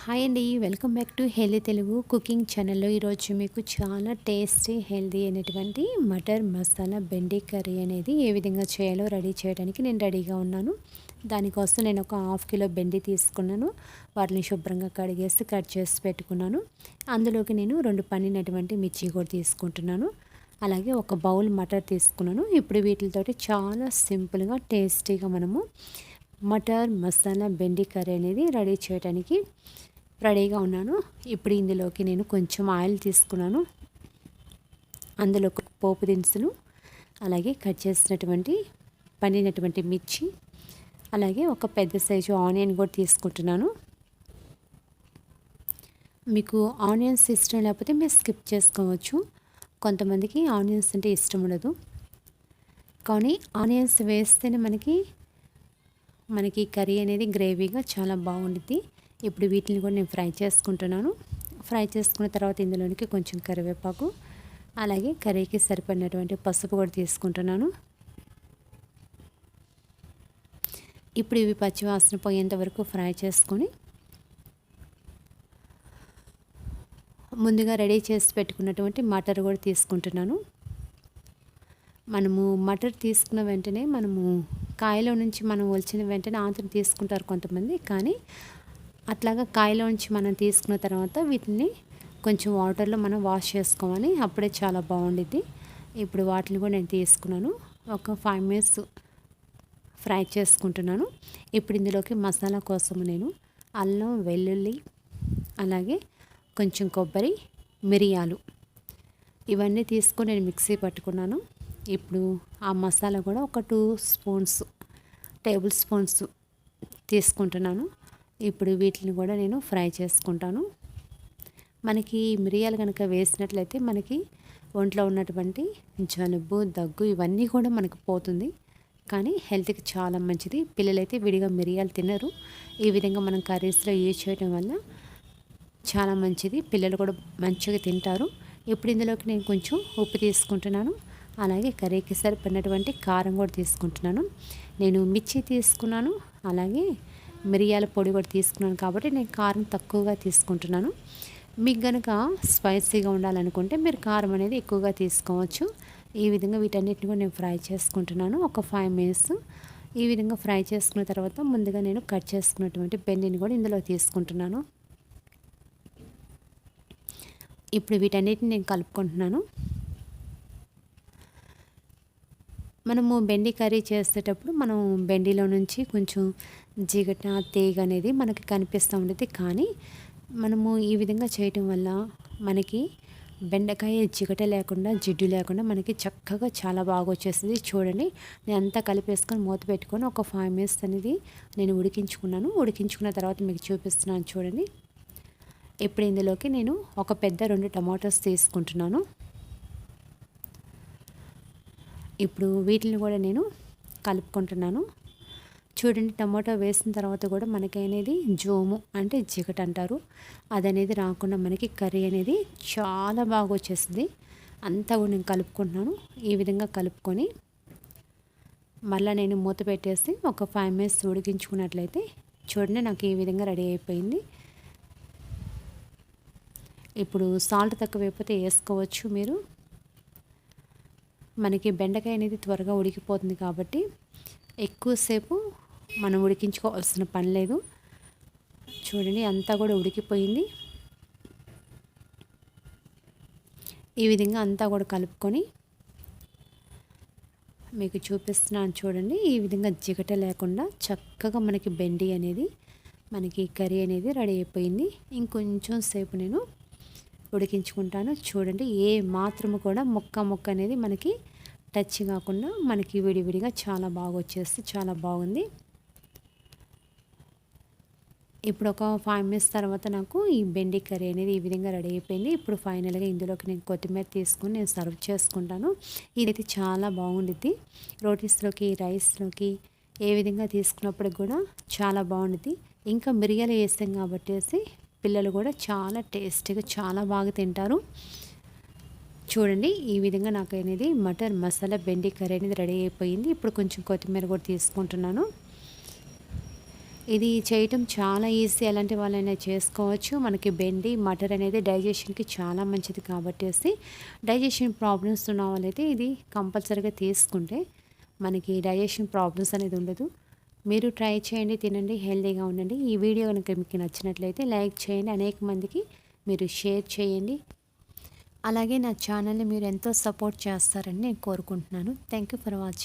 Hi అండి, welcome back to healthy Telugu cooking ఛానల్లో. ఈరోజు మీకు చాలా టేస్టీ హెల్దీ అయినటువంటి మటర్ మసాలా బెండి కర్రీ అనేది ఏ విధంగా చేయాలో రెడీ చేయడానికి నేను రెడీగా ఉన్నాను. దానికోసం నేను ఒక హాఫ్ కిలో బెండి తీసుకున్నాను. వాటిని శుభ్రంగా కడిగేసి కట్ చేసి పెట్టుకున్నాను. అందులోకి నేను 2 పండినటువంటి మిర్చి కూడా తీసుకుంటున్నాను. అలాగే ఒక బౌల్ మటర్ తీసుకున్నాను. ఇప్పుడు వీటితోటి చాలా సింపుల్గా టేస్టీగా మనము మటర్ మసాలా బెండి కర్రీ అనేది రెడీ చేయడానికి రెడీగా ఉన్నాను. ఇప్పుడు ఇందులోకి నేను కొంచెం ఆయిల్ తీసుకున్నాను. అందులో పోపు దినుసులు, అలాగే కట్ చేసినటువంటి పండినటువంటి మిర్చి, అలాగే ఒక పెద్ద సైజు ఆనియన్ కూడా తీసుకుంటున్నాను. మీకు ఆనియన్స్ ఇష్టం లేకపోతే మీరు స్కిప్ చేసుకోవచ్చు. కొంతమందికి ఆనియన్స్ అంటే ఇష్టం ఉండదు, కానీ ఆనియన్స్ వేస్తేనే మనకి కర్రీ అనేది గ్రేవీగా చాలా బాగుంటుంది. ఇప్పుడు వీటిని కూడా నేను ఫ్రై చేసుకుంటున్నాను. ఫ్రై చేసుకున్న తర్వాత ఇందులోనికి కొంచెం కరివేపాకు, అలాగే కర్రీకి సరిపడినటువంటి పసుపు కూడా తీసుకుంటున్నాను. ఇప్పుడు ఇవి పచ్చివాసన పోయేంత వరకు ఫ్రై చేసుకొని ముందుగా రెడీ చేసి పెట్టుకున్నటువంటి మటర్ కూడా తీసుకుంటున్నాను. మనము మటర్ తీసుకున్న వెంటనే కాయలో నుంచి మనం ఒలిచిన వెంటనే ఆంతను తీసుకుంటారు కొంతమంది, కానీ అట్లాగా కాయలో నుంచి మనం తీసుకున్న తర్వాత వీటిని కొంచెం వాటర్లో మనం వాష్ చేసుకోవాలి, అప్పుడే చాలా బాగుండిద్ది. ఇప్పుడు వాటిని కూడా నేను తీసుకున్నాను. ఒక 5 మినిట్స్ ఫ్రై చేసుకుంటున్నాను. ఇప్పుడు ఇందులోకి మసాలా కోసం నేను అల్లం, వెల్లుల్లి, అలాగే కొంచెం కొబ్బరి, మిరియాలు ఇవన్నీ తీసుకొని నేను మిక్సీ పట్టుకున్నాను. ఇప్పుడు ఆ మసాలా కూడా ఒక 2 టేబుల్ స్పూన్స్ తీసుకుంటున్నాను. ఇప్పుడు వీటిని కూడా నేను ఫ్రై చేసుకుంటాను. మనకి మిరియాలు కనుక వేసినట్లయితే మనకి ఒంట్లో ఉన్నటువంటి జలుబు, దగ్గు ఇవన్నీ కూడా మనకు పోతుంది, కానీ హెల్త్కి చాలా మంచిది. పిల్లలైతే విడిగా మిరియాలు తినరు. ఈ విధంగా మనం కర్రీస్లో యూజ్ చేయడం వల్ల చాలా మంచిది, పిల్లలు కూడా మంచిగా తింటారు. ఇప్పుడు ఇందులోకి నేను కొంచెం ఉప్పు తీసుకుంటున్నాను. అలాగే కర్రీకి సరిపడినటువంటి కారం కూడా తీసుకుంటున్నాను. నేను మిర్చి తీసుకున్నాను, అలాగే మిరియాల పొడి కూడా తీసుకున్నాను, కాబట్టి నేను కారం తక్కువగా తీసుకుంటున్నాను. మీకు కనుక స్పైసీగా ఉండాలనుకుంటే మీరు కారం అనేది ఎక్కువగా తీసుకోవచ్చు. ఈ విధంగా వీటన్నిటిని కూడా నేను ఫ్రై చేసుకుంటున్నాను. ఒక 5 మినిట్స్ ఈ విధంగా ఫ్రై చేసుకున్న తర్వాత ముందుగా నేను కట్ చేసుకున్నటువంటి బెండిని కూడా ఇందులో తీసుకుంటున్నాను. ఇప్పుడు వీటన్నిటిని నేను కలుపుకుంటున్నాను. మనము బెండి కర్రీ చేసేటప్పుడు మనం బెండిలో నుంచి కొంచెం జిగట, తీగ అనేది మనకి కనిపిస్తూ ఉంటుంది, కానీ మనము ఈ విధంగా చేయటం వల్ల మనకి బెండకాయ జిగట లేకుండా, జిడ్డు లేకుండా మనకి చక్కగా చాలా బాగా వచ్చేస్తుంది. చూడండి, నేను అంతా కలిపేసుకొని మూత పెట్టుకొని ఒక 5 మినిట్స్ అనేది నేను ఉడికించుకున్నాను. ఉడికించుకున్న తర్వాత మీకు చూపిస్తున్నాను చూడండి. ఇప్పుడు ఇందులోకి నేను ఒక పెద్ద 2 టమాటోస్ తీసుకుంటున్నాను. ఇప్పుడు వీటిని కూడా నేను కలుపుకుంటున్నాను. చూడండి, టమాటో వేసిన తర్వాత కూడా మనకి అనేది జోము అంటే జిగట అంటారు, అదనేది రాకుండా మనకి కర్రీ అనేది చాలా బాగా వచ్చేస్తుంది. అంతా కూడా నేను కలుపుకుంటున్నాను. ఈ విధంగా కలుపుకొని మళ్ళీ నేను మూత పెట్టేసి ఒక 5 మినిట్స్ ఉడికించుకున్నట్లయితే చూడండి, నాకు ఈ విధంగా రెడీ అయిపోయింది. ఇప్పుడు సాల్ట్ తక్కువైపోతే వేసుకోవచ్చు మీరు. మనకి బెండకాయ అనేది త్వరగా ఉడికిపోతుంది కాబట్టి ఎక్కువసేపు మనం ఉడికించుకోవాల్సిన పని లేదు. చూడండి, అంతా కూడా ఉడికిపోయింది. ఈ విధంగా అంతా కూడా కలుపుకొని మీకు చూపిస్తున్నాను చూడండి. ఈ విధంగా జిగట లేకుండా చక్కగా మనకి బెండి అనేది, మనకి కర్రీ అనేది రెడీ అయిపోయింది. ఇంకొంచెం సేపు నేను ఉడికించుకుంటాను. చూడండి, ఏ మాత్రము కూడా ముక్క అనేది మనకి టచ్ కాకుండా మనకి విడివిడిగా చాలా బాగా వచ్చేసి చాలా బాగుంది. ఇప్పుడు ఒక 5 మినిట్స్ తర్వాత నాకు ఈ బెండి కర్రీ అనేది ఈ విధంగా రెడీ అయిపోయింది. ఇప్పుడు ఫైనల్గా ఇందులోకి నేను కొత్తిమీర తీసుకొని నేను సర్వ్ చేసుకుంటాను. ఇదైతే చాలా బాగుండిద్ది. రోటీస్లోకి, రైస్లోకి ఏ విధంగా తీసుకున్నప్పుడు కూడా చాలా బాగుండిద్ది. ఇంకా మిరియాలు వేస్తాం కాబట్టి పిల్లలు కూడా చాలా టేస్టీగా చాలా బాగా తింటారు. చూడండి, ఈ విధంగా నాకు అనేది మటర్ మసాలా బెండి కర్రీ అనేది రెడీ అయిపోయింది. ఇప్పుడు కొంచెం కొత్తిమీర కూడా తీసుకుంటున్నాను. ఇది చేయటం చాలా ఈజీ. ఎలాంటి వాళ్ళైనా చేసుకోవచ్చు. మనకి బెండి, మటర్ అనేది డైజెషన్‌కి చాలా మంచిది కాబట్టేసి డైజెషన్ ప్రాబ్లమ్స్ ఉన్న వాళ్ళైతే ఇది కంపల్సరీగా తీసుకుంటే మనకి డైజెషన్ ప్రాబ్లమ్స్ అనేది ఉండదు. మీరు ట్రై చేయండి, తినండి, హెల్తీగా ఉండండి. ఈ వీడియో కనుక మీకు నచ్చినట్లయితే లైక్ చేయండి, అనేక మందికి మీరు షేర్ చేయండి. అలాగే నా ఛానల్‌ని మీరు ఎంతో సపోర్ట్ చేస్తారని నేను కోరుకుంటున్నాను. Thank you for watching.